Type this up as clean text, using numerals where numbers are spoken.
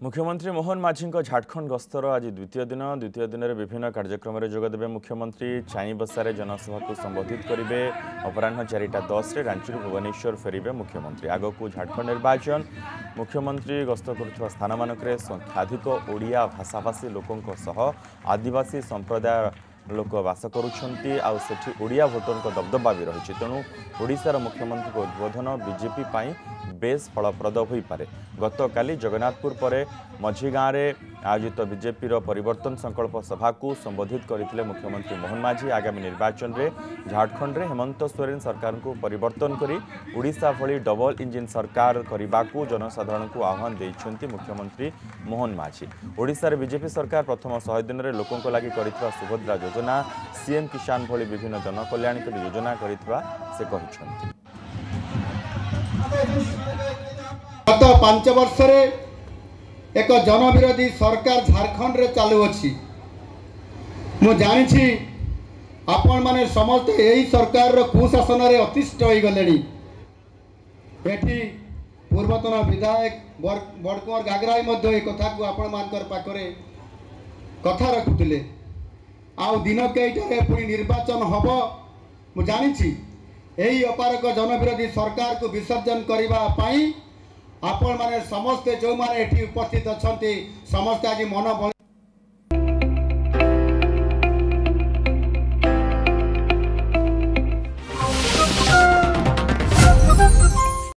मुख्यमंत्री मोहन माझी झारखंड गस्तर आज द्वितीय दिन में विभिन्न कार्यक्रम में जोगदेवे। मुख्यमंत्री चाईबसारे जनसभा को संबोधित करेंगे। अपराह 4:10 रांची भुवनेश्वर फेरबे मुख्यमंत्री। आगक झारखंड निर्वाचन। मुख्यमंत्री गस्त कर स्थान मानक संख्याधिक ओडिया भाषाभाषी लोकों सह आदिवासी संप्रदाय लोक बास करुछंती आ सेठी ओडिया भोटर दबदबा भी रही। तेणु ओडिशार मुख्यमंत्री उद्बोधन बीजेपी पाई बेस फलप्रद हो पारे। गतकाली जगन्नाथपुर पर मझी गाँव में आयोजित बीजेपी परिवर्तन संकल्प सभा को संबोधित करते मुख्यमंत्री मोहन माझी। आगामी निर्वाचन में झारखंड में हेमंत सोरेन सरकार को परिवर्तन करी ओडिशा भली डबल इंजिन सरकार करने को जनसाधारण को आह्वान देइछंती मुख्यमंत्री मोहन माझी। ओडिशा बीजेपी सरकार प्रथम 100 दिन में लोकों लगी करिଥିବା सुभद्रा योजना, सीएम किसान भली विभिन्न जनकल्याणकारी योजना करिଥିବା से कहिछंती। गत 5 वर्ष एक जनविरोधी सरकार झारखंड रे चालू अच्छी। मु जानी आपण माने समस्त यही सरकार रो कुशासन रे अतिष्ठ हो गले। पूर्वतन विधायक बड़कुंवर गागराई कथा को आपण मानकर पाखरे कथा रखुले। आउ दिन कईटे पुणी निर्वाचन हम। मु जानी यही अपारक जनविरोधी सरकार को विसर्जन करने आपण माने समस्ते जो माने एठी उपस्थित अच्छा समस्ते आज मन